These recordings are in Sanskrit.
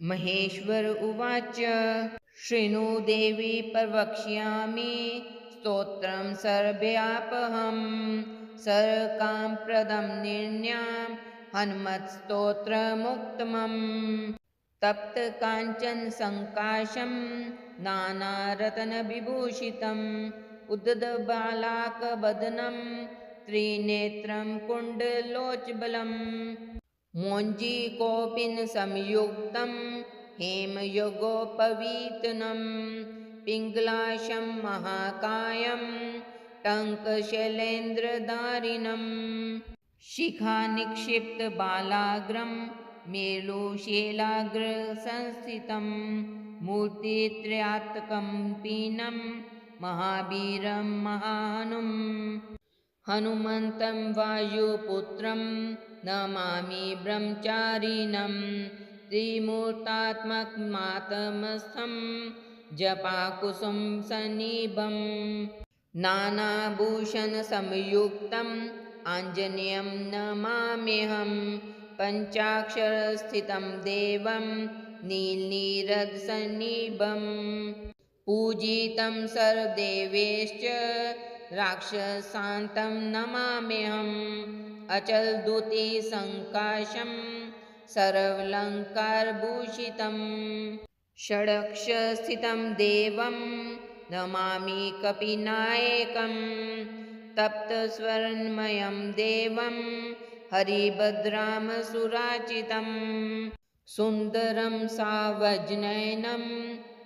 महेश्वर उवाच शृणु देवी प्रवक्ष्यामि स्तोत्रं सर्व्यापहं सर्वकामप्रदं निर्ण्यां हनुमत्स्तोत्रमुत्तमम् तप्तकाञ्चन सङ्काशं नानारत्नविभूषितम् उद्दबालाकवदनं त्रिनेत्रं कुण्डलोज्ज्वलम् मोञ्जीकोपिनसंयुक्तं हेमयुगोपवीतनं पिङ्गलाशं महाकायं टङ्कशैलेन्द्रधारिणं शिखानिक्षिप्तबालाग्रं मेरुशैलाग्रसंस्थितं मूर्तित्रयात्मकं पीनं महावीरं महाहनुम् हनुमन्तं वायुपुत्रं नमामि ब्रह्मचारिणं त्रिमूर्तात्मकमातमस्थं जपाकुसुम सन्निभम् नानाभूषणसंयुक्तम् आञ्जनेयं नमाम्यहं पञ्चाक्षरस्थितं देवं नीलनीरदसन्निभम् पूजितं सर्वदेवैश्च राक्षसान्तं नमाम्यहम् अचलद्युतिसङ्काशं सर्वालङ्कारभूषितं षडक्षस्थितं देवं नमामि कपिनायकं तप्तस्वर्णमयं देवं हरिभद्रामसुराचितं सुन्दरं सावज्नयनं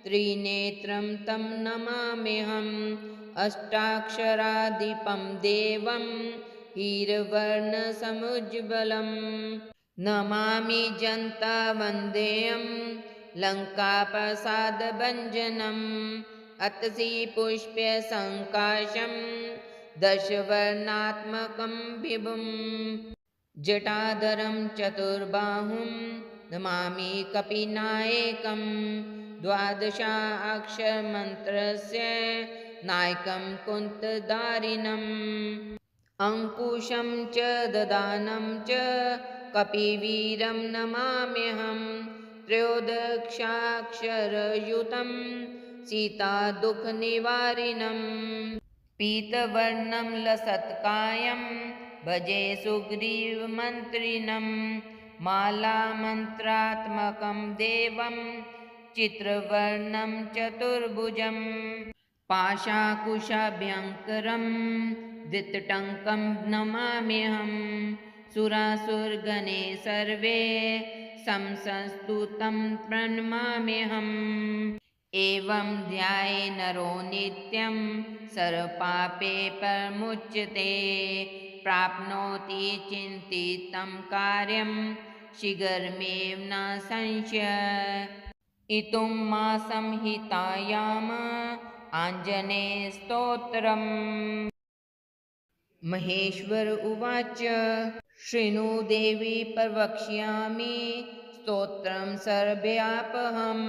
त्रिनेत्रं तं नमाम्यहम् अष्टाक्षराधिपं देवं हीरवर्णसमुज्ज्वलं नमामि जन्तावन्देयं लङ्काप्रसादभञ्जनम् अतसि पुष्पसङ्काशं दशवर्णात्मकं विभुं जटाधरं चतुर्बाहुं नमामि कपिनायकं द्वादशाक्षरमन्त्रस्य नायकं कुन्तधारिणम् अङ्कुशं च ददानं च कपिवीरं नमाम्यहं त्रयोदशाक्षरयुतं सीतादुःखनिवारिणं पीतवर्णं लसत्कायं भजे सुग्रीवमन्त्रिणं मालामन्त्रात्मकं देवं चित्रवर्णं चतुर्भुजं पाशाकुशाभ्यङ्करं धृतटङ्कं नमाम्यहं सुरासुरगणे सर्वे संस्तुतं प्रणमाम्यहम् एवं ध्याये नरो नित्यं सर्वपापे परमुच्यते प्राप्नोति चिन्तितं कार्यं शीघ्रमेव न संशयः इत्थं मासंहितायाम् आञ्जनेयस्तोत्रम् महेश्वर उवाच शृणु देवी प्रवक्ष्यामि स्तोत्रं सर्व्यापहं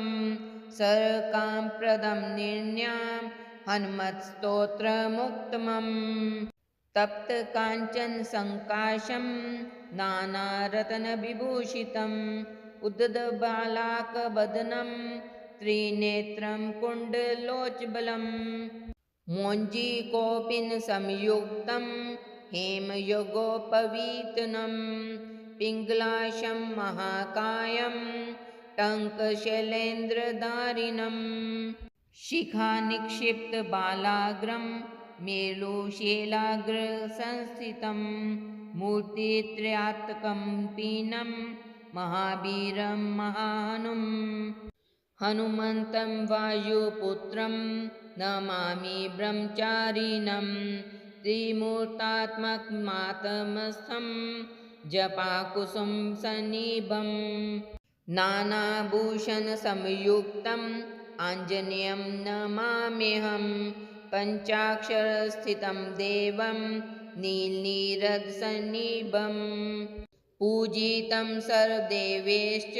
सर्वकामप्रदं निर्ण्यां हनुमत्स्तोत्रमुत्तमम् तप्तकाञ्चन सङ्काशं नानारत्नविभूषितम् उद्दबालाकवदनं त्रिनेत्रं कुण्डलोज्ज्वलं मोञ्जीकोपिनसंयुक्तं हेमयुगोपवीतनं पिङ्गलाशं महाकायं टङ्कशैलेन्द्रधारिणं शिखानिक्षिप्तबालाग्रं मेरुशैलाग्रसंस्थितं मूर्तित्रयात्मकं पीनं महावीरं महाहनुम् हनुमन्तं वायुपुत्रं नमामि ब्रह्मचारिणं त्रिमूर्तात्मकमातमस्थं जपाकुसुम सन्निभम् नानाभूषणसंयुक्तम् आञ्जनेयं नमाम्यहं पञ्चाक्षरस्थितं देवं नीलनीरदसन्निभम् पूजितं सर्वदेवैश्च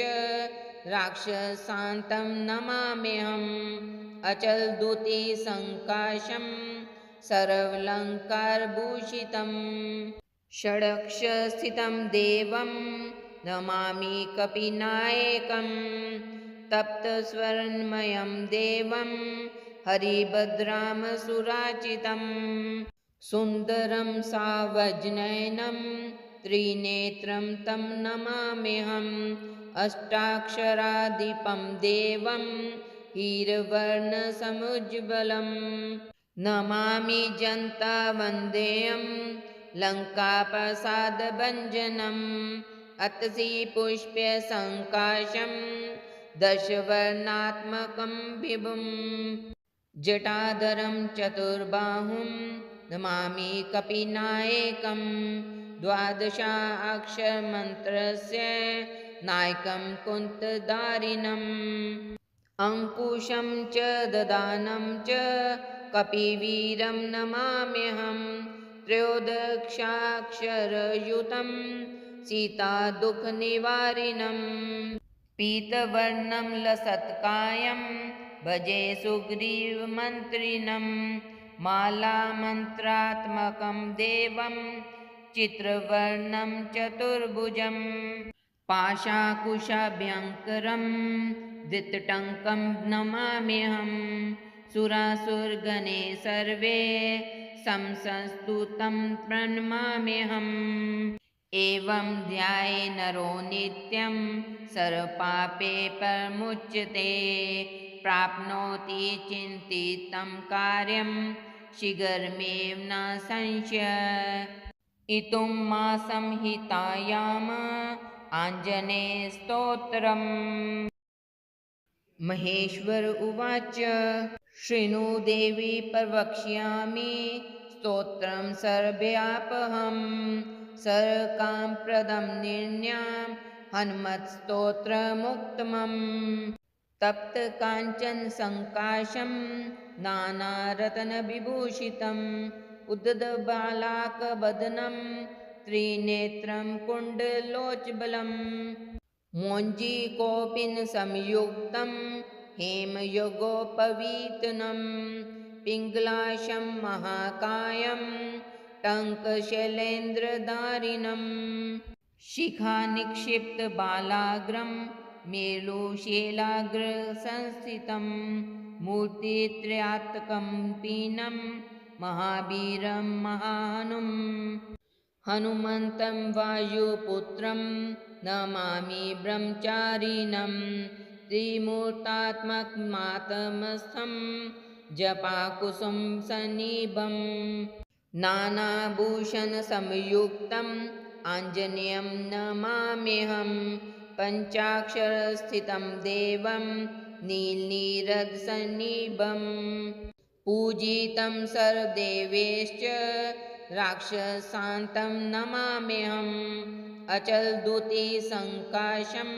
राक्षसान्तं नमाम्यहम् अचलद्युतिसङ्काशं सर्वालङ्कारभूषितं षडक्षस्थितं देवं नमामि कपिनायकं तप्तस्वर्णमयं देवं हरिभद्रामसुराचितं सुन्दरं सावज्नयनं त्रिनेत्रं तं नमाम्यहम् अष्टाक्षराधिपं देवं हीरवर्णसमुज्ज्वलं नमामि जन्तावन्देयं लङ्काप्रसादभञ्जनम् अतसि पुष्पसङ्काशं दशवर्णात्मकं विभुं जटाधरं चतुर्बाहुं नमामि कपिनायकं द्वादशाक्षरमन्त्रस्य नायकं कुन्तधारिणम् अङ्कुशं च ददानं च कपिवीरं नमाम्यहं त्रयोदशाक्षरयुतं सीतादुःखनिवारिणं पीतवर्णं लसत्कायं भजे सुग्रीवमन्त्रिणं मालामन्त्रात्मकं देवं चित्रवर्णं चतुर्भुजं पाशाकुशाभ्यङ्करं धृतटङ्कं नमाम्यहं सुरासुरगणे सर्वे संस्तुतं प्रणमाम्यहम् एवं ध्याये नरो नित्यं सर्वपापे परमुच्यते प्राप्नोति चिन्तितं कार्यं शीघ्रमेव न संशयः इतुं मासंहितायाम् आञ्जनेयस्तोत्रम् महेश्वर उवाच शृणु देवी प्रवक्ष्यामि स्तोत्रं सर्वव्यापकं सर्वकामप्रदं निर्णयं हनुमत्स्तोत्रमुत्तमम् तप्तकाञ्चनसङ्काशं नानारत्नविभूषितम् उद्दतबालाकवदनं त्रिनेत्रं कुण्डलोज्ज्वलम् मोञ्जीकौपीनसंयुक्तं हेमयुगोपवीतनं पिङ्गलाशं महाकायं टङ्कशैलेन्द्रधारिणं शिखानिक्षिप्तबालाग्रं मेरुशैलाग्रसंस्थितं मूर्तित्रयात्मकं पीनं महावीरं महाहनुम् हनुमन्तं वायुपुत्रं नमामि ब्रह्मचारिणं त्रिमूर्तात्मकमातमस्थं जपाकुसुम सन्निभं नानाभूषणसंयुक्तम् आञ्जनेयं नमाम्यहं पञ्चाक्षरस्थितं देवं नीलनीरदसन्निभं पूजितं सर्वदेवैश्च राक्षसान्तं नमाम्यहम् अचलद्युतिसङ्काशं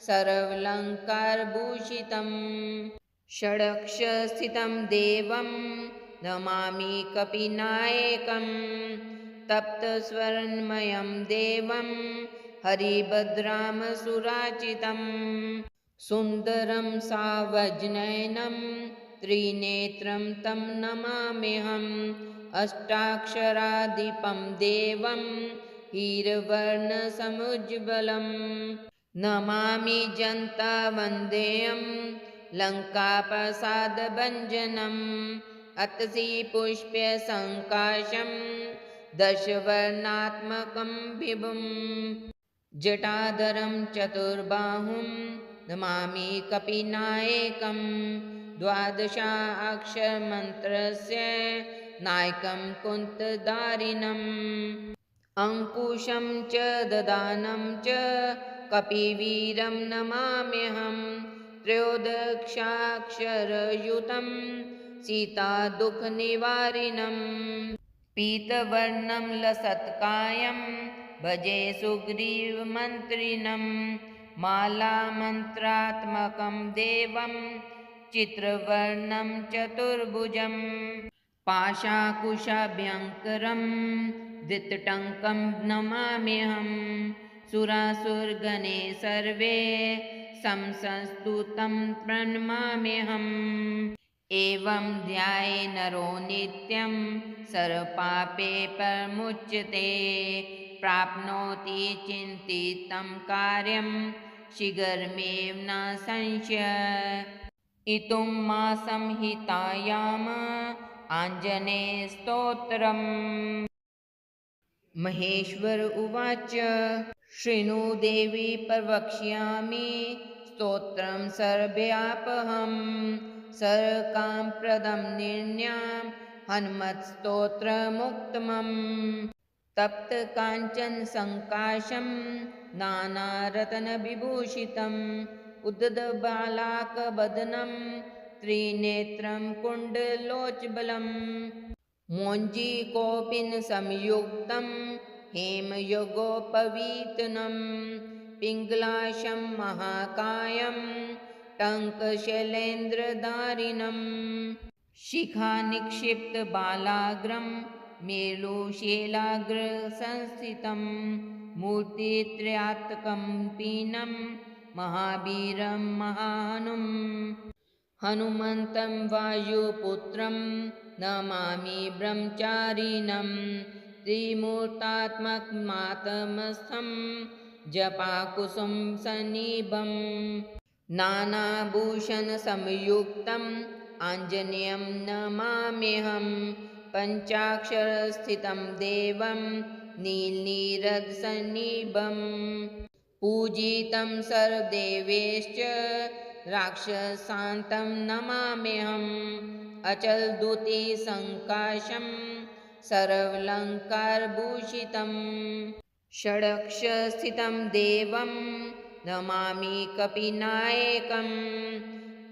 सर्वालङ्कारभूषितं षडक्षरस्थितं देवं नमामि कपिनायकं तप्तस्वर्णमयं देवं हरिभद्रामसुराचितं सुन्दरं सावज्नयनं त्रिनेत्रं तं नमाम्यहम् अष्टाक्षराधिपं देवं हीरवर्णसमुज्ज्वलं नमामि जन्तावन्देयं लङ्काप्रसादभञ्जनम् अतसि पुष्पसङ्काशं दशवर्णात्मकं विभुं जटाधरं चतुर्बाहुं नमामि कपिनायकं द्वादशाक्षरमन्त्रस्य नायकं कुन्तधारिणम् अङ्कुशं च ददानं च कपिवीरं नमाम्यहं त्रयोदशाक्षरयुतं सीतादुःखनिवारिणं पीतवर्णं लसत्कायं भजे सुग्रीवमन्त्रिणं मालामन्त्रात्मकं देवं चित्रवर्णं चतुर्भुजं पाशाकुशाभ्यङ्करं धृतटङ्कं नमाम्यहं सुरासुरगणे सर्वे संस्तुतं प्रणमाम्यहम् एवं ध्याये नरो नित्यं सर्वपापे परमुच्यते प्राप्नोति चिन्तितं कार्यं शीघ्रमेव न संशय। इतुं मा संहितायाम आञ्जनेयस्तोत्रम्। महेश्वर उवाच शृणु देवी प्रवक्ष्यामि स्तोत्रं सर्वव्यापकं सर्वकामप्रदं निर्ण्यां हनुमत्स्तोत्रमुत्तमम्। तप्तकाञ्चन सङ्काशं नानारत्नविभूषितम् उद्दबालाकवदनं त्रिनेत्रं कुण्डलोज्ज्वलम् मोञ्जीकोपिनसंयुक्तं हेमयुगोपवीतनं पिङ्गलाशं महाकायं टङ्कशैलेन्द्रधारिणम् शिखानिक्षिप्तबालाग्रं मेरुशैलाग्रसंस्थितं मूर्तित्रयात्मकं पीनं महावीरं महानुम् हनुमन्तं वायुपुत्रं नमामि ब्रह्मचारिणं त्रिमूर्तात्मकमातमस्थं जपाकुसुम सन्निभम् नानाभूषणसंयुक्तम् आञ्जनेयं नमाम्यहं पञ्चाक्षरस्थितं देवं नीलनीरदसन्निभम् पूजितं सर्वदेवैश्च राक्षसान्तं नमाम्यहम् अचलद्युतिसङ्काशं सर्वालङ्कारभूषितं षडक्षरस्थितं देवं नमामि कपिनायकं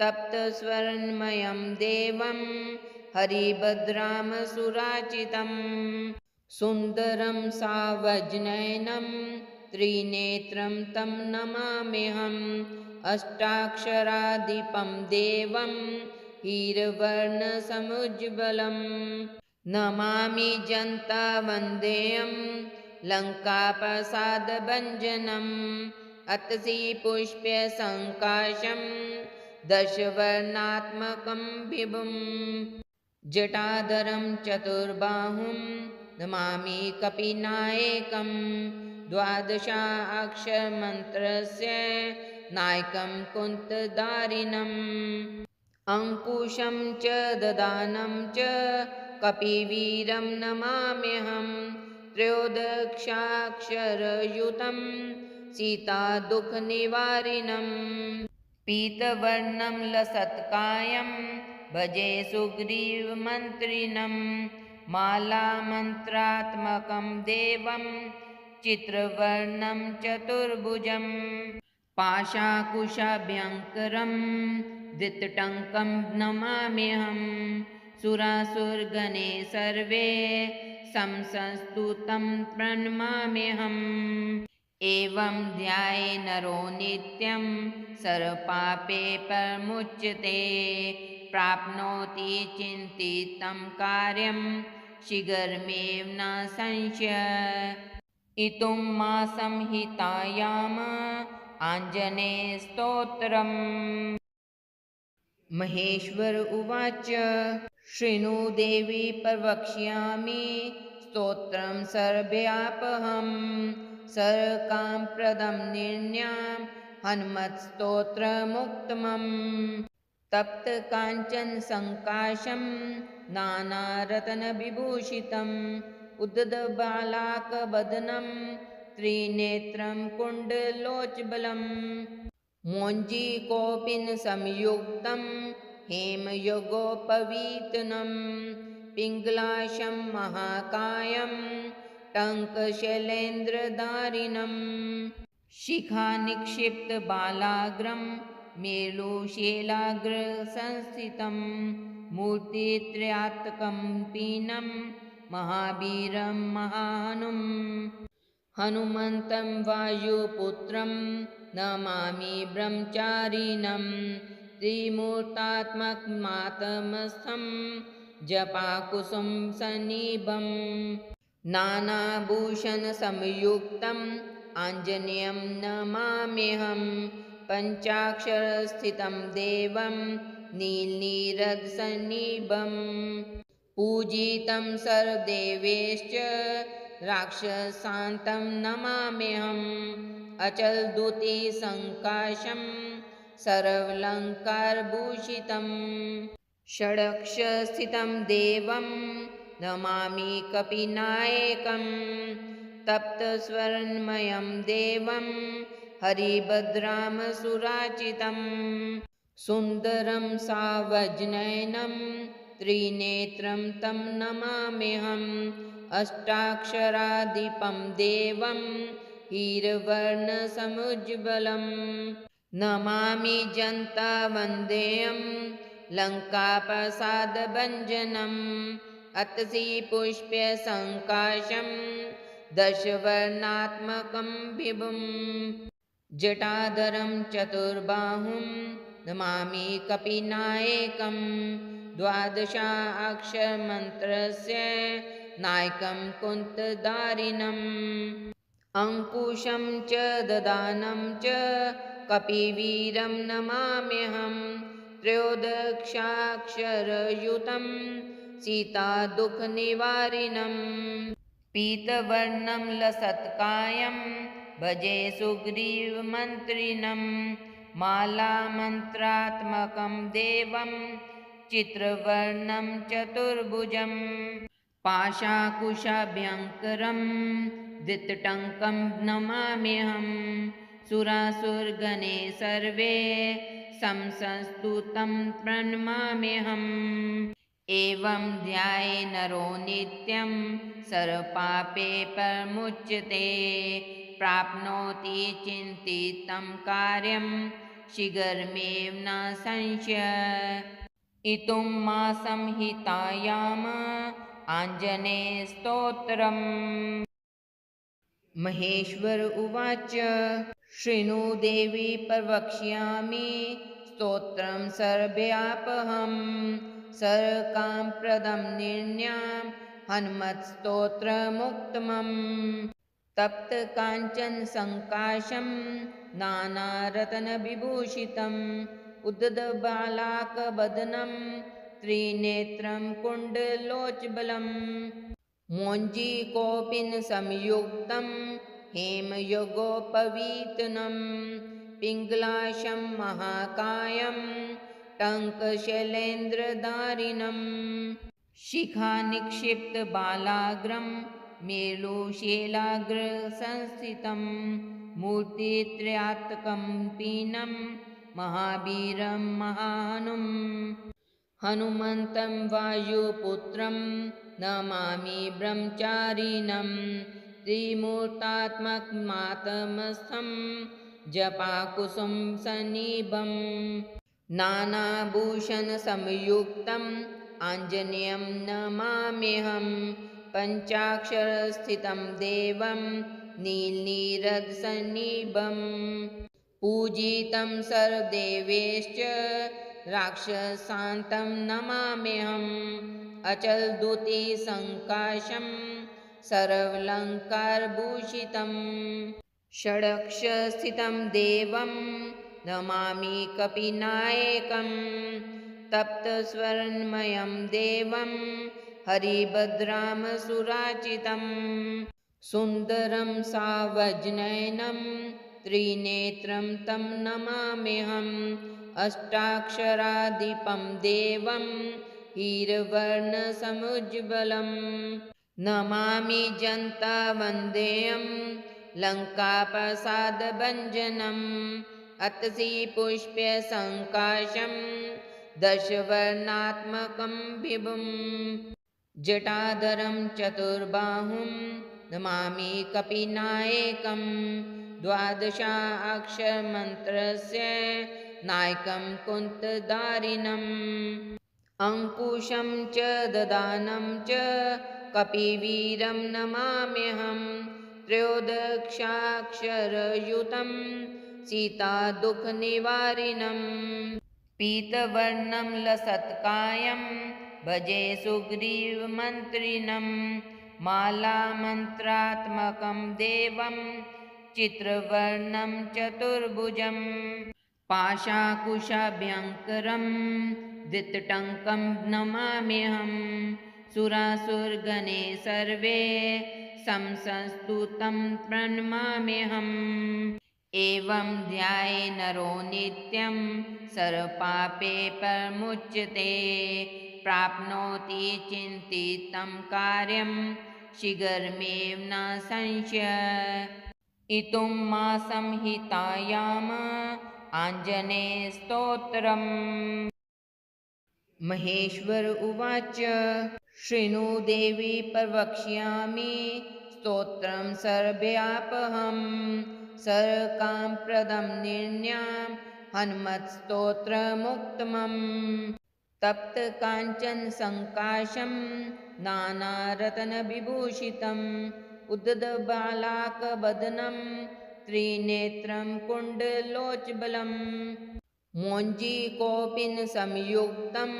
तप्तस्वर्णमयं देवं हरिभद्रामसुराचितं सुन्दरं सावज्नयनं त्रिनेत्रं तं नमाम्यहम् अष्टाक्षराधिपं देवं हीरवर्णसमुज्ज्वलं नमामि जन्तावन्देयं लङ्काप्रसादभञ्जनम् अतसि पुष्पसङ्काशं दशवर्णात्मकं विभुम् जटाधरं चतुर्बाहुं नमामि कपिनायकं द्वादशाक्षरमन्त्रस्य नायकं कुन्तधारिणम् अङ्कुशं च ददानं च कपिवीरं नमाम्यहं त्रयोदशाक्षरयुतं सीतादुःखनिवारिणम् पीतवर्णं लसत्कायं भजे सुग्रीवमन्त्रिणं मालामन्त्रात्मकं देवं चित्रवर्णं चतुर्भुजम् पाशाकुशाभ्यङ्करं धृतटङ्कं नमाम्यहं सुरासुरगणे सर्वे संस्तुतं प्रणमाम्यहम् एवं ध्याये नरो नित्यं सर्वपापे परमुच्यते प्राप्नोति चिन्तितं कार्यं शीघ्रमेव न संशय। इतुं मा संहितायाम आञ्जनेयस्तोत्रम्। महेश्वर उवाच शृणु देवी प्रवक्ष्यामि स्तोत्रं सर्वव्यापकं सर्वकामप्रदं निर्ण्यां हनुमत्स्तोत्रमुत्तमम् तप्तकाञ्चन सङ्काशं नानारत्नविभूषितम् उद्दबालाकवदनं त्रिनेत्रं कुण्डलोज्ज्वलम् मोञ्जीकोपिनसंयुक्तं हेमयुगोपवीतनं पिङ्गलाशं महाकायं टङ्कशैलेन्द्रधारिणं शिखानिक्षिप्तबालाग्रं मेरुशैलाग्रसंस्थितं मूर्तित्रयात्मकं पीनं महावीरं महानुम् हनुमन्तं वायुपुत्रं नमामि ब्रह्मचारिणं त्रिमूर्तात्मकमातमस्थं जपाकुसुम सन्निभम् नानाभूषणसंयुक्तम् आञ्जनेयं नमाम्यहं पञ्चाक्षरस्थितं देवं नीलनीरदसन्निभम् पूजितं सर्वदेवैश्च राक्षसान्तं नमाम्यहम् अचलद्युतिसङ्काशं सर्वालङ्कारभूषितं षडक्षस्थितं देवं नमामि कपिनायकं तप्तस्वर्णमयं देवं हरिभद्रामसुराचितं सुन्दरं सावज्नयनं त्रिनेत्रं तं नमाम्यहम् अष्टाक्षराधिपं देवं हीरवर्णसमुज्ज्वलं नमामि जन्तावन्देयं लङ्काप्रसादभञ्जनम् अतसि पुष्पसङ्काशं दशवर्णात्मकं विभुं जटाधरं चतुर्बाहुं नमामि कपिनायकं द्वादशाक्षरमन्त्रस्य नायकं कुन्तधारिणम् अङ्कुशं च ददानं च कपिवीरं नमाम्यहम् त्रयोदशाक्षरयुतं सीतादुःखनिवारिणम् पीतवर्णं लसत्कायं भजे सुग्रीवमन्त्रिणं मालामन्त्रात्मकं देवं चित्रवर्णं चतुर्भुजं पाशाकुशाभ्यङ्करं धृतटङ्कं नमाम्यहम् सुरासुरगणे सर्वे संस्तुतं प्रणमाम्यहम् एवं ध्याये नरो नित्यं सर्वपापे परमुच्यते प्राप्नोति चिन्तितं कार्यं शीघ्रमेव न संशयः इतुं मा संहितायाम आञ्जनेयस्तोत्रम् महेश्वर उवाच शृणु देवी प्रवक्ष्यामि स्तोत्रं सर्वव्यापकम् सर्वकामप्रदं निर्ण्यां हनुमत्स्तोत्रमुत्तमम् तप्तकाञ्चनसङ्काशं नानारत्नविभूषितम् उद्दबालाकवदनं त्रिनेत्रं कुण्डलोज्ज्वलम् मोञ्जीकौपीनसंयुक्तं हेमयुगोपवीतनं पिङ्गलाशं महाकायं टङ्कशैलेन्द्रधारिणं शिखानिक्षिप्तबालाग्रं मेरुशैलाग्रसंस्थितं मूर्तित्रयात्मकं पीनं महावीरं महाहनुम् हनुमन्तं वायुपुत्रं नमामि ब्रह्मचारिणं त्रिमूर्तात्मकमातमस्थं जपाकुसुमसन्निभं नानाभूषणसंयुक्तम् आञ्जनेयं नमाम्यहं पञ्चाक्षरस्थितं देवं नीलनीरदसन्निभं पूजितं सर्वदेवैश्च राक्षसान्तं नमाम्यहम् अचलद्युतिसङ्काशं सर्वालङ्कारभूषितं षडक्षस्थितं देवं नमामि कपिनायकं तप्तस्वर्णमयं देवं हरिभद्रामसुराचितं सुन्दरं सावज्नयनं त्रिनेत्रं तं नमाम्यहम् अष्टाक्षराधिपं देवं हीरवर्णसमुज्ज्वलं नमामि जन्तावन्देयं लङ्काप्रसादभञ्जनम् अतसि पुष्पसङ्काशं दशवर्णात्मकं विभुं जटाधरं चतुर्बाहुं नमामि कपिनायकं द्वादशाक्षरमन्त्रस्य नायकं कुन्तधारिणम् अङ्कुशं च ददानं च कपिवीरं नमाम्यहम् त्रयोदशाक्षरयुतं सीतादुःखनिवारिणं पीतवर्णं लसत्कायं भजे सुग्रीवमन्त्रिणं मालामन्त्रात्मकं देवं चित्रवर्णं चतुर्भुजं पाशाकुशाभ्यङ्करं धृतटङ्कं नमाम्यहम् सुरासुरगणे सर्वे संस्तुतं प्रणमाम्यहम्। एवं ध्याये नरो नित्यं सर्वपापे परमुच्यते। प्राप्नोति चिन्तितं कार्यं शीघ्रमेव न संशयः। इत्थं संहितायाम् आञ्जनेयस्तोत्रम्। महेश्वर उवाच शृणु देवी प्रवक्ष्यामि स्तोत्रं सर्वव्यापकं सर्वकामप्रदं निर्णयं हनुमत्स्तोत्रमुत्तमम्। तप्तकाञ्चन सङ्काशं नानारत्नविभूषितम् उद्दबालाकवदनं त्रिनेत्रं कुण्डलोज्ज्वलम् मोञ्जीकोपिनसंयुक्तं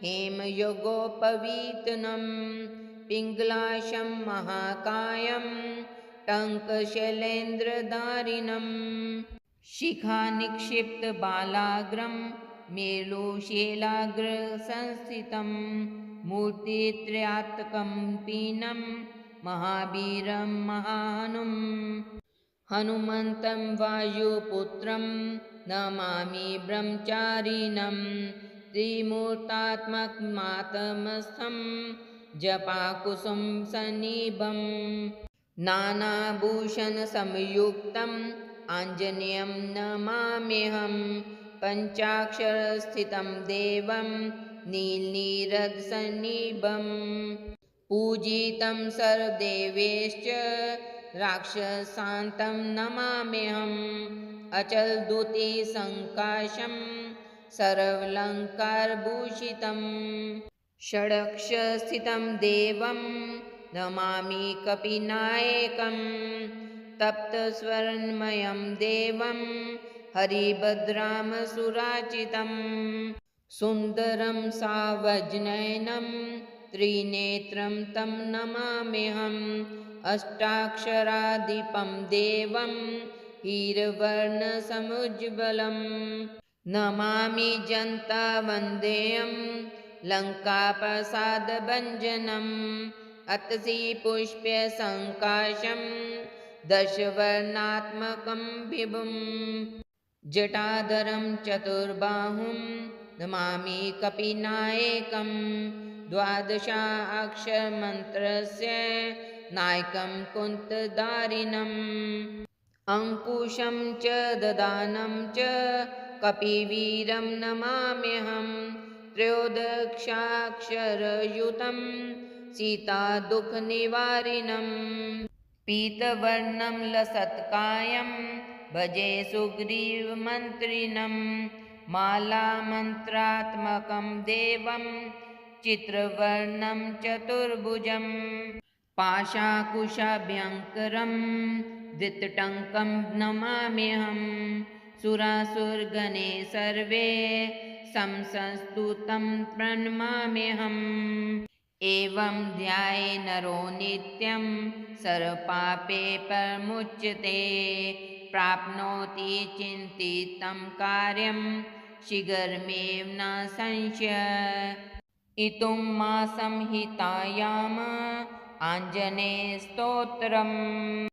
हेमयुगोपवीतनं पिङ्गलाशं महाकायं टङ्कशैलेन्द्रधारिणं शिखानिक्षिप्तबालाग्रं मेरुशैलाग्रसंस्थितं मूर्तित्रयात्मकं महावीरं महाहनुम् हनुमन्तं वायुपुत्रं नमामि ब्रह्मचारिणं त्रिमूर्तात्मकमातमस्थं जपाकुसुम सन्निभम् नानाभूषणसंयुक्तम् आञ्जनेयं नमाम्यहं पञ्चाक्षरस्थितं देवं नीलनीरदसन्निभम् पूजितं सर्वदेवैश्च राक्षसान्तं नमाम्यहम् अचलद्युतिसङ्काशं सर्वालङ्कारभूषितं षडक्षरस्थितं देवं नमामि कपिनायकं तप्तस्वर्णमयं देवं हरिभद्रामसुराचितं सुन्दरं सावजनयनं त्रिनेत्रं तं नमाम्यहम् अष्टाक्षराधिपं देवं हीरवर्णसमुज्ज्वलं नमामि जन्तावन्देयं लङ्काप्रसादभञ्जनम् अतसि पुष्पसङ्काशं दशवर्णात्मकं विभुं जटाधरं चतुर्बाहुं नमामि कपिनायकं द्वादशाक्षरमन्त्रस्य नायकं कुन्तधारिणम् अङ्कुशं च ददानं च कपिवीरं नमाम्यहं त्रयोदशाक्षरयुतं सीतादुःखनिवारिणं पीतवर्णं लसत्कायं भजे सुग्रीवमन्त्रिणं मालामन्त्रात्मकं देवं चित्रवर्णं चतुर्भुजं पाशाकुशाभ्यङ्करं धृतटङ्कं नमाम्यहं सुरासुरगणे सर्वे संस्तुतं प्रणमाम्यहम् एवं ध्याये नरो नित्यं सर्वपापे परमुच्यते प्राप्नोति चिन्तितं कार्यं शीघ्रमेव न संशयः। इत्थं संहितायाम् आञ्जनेयस्तोत्रम्।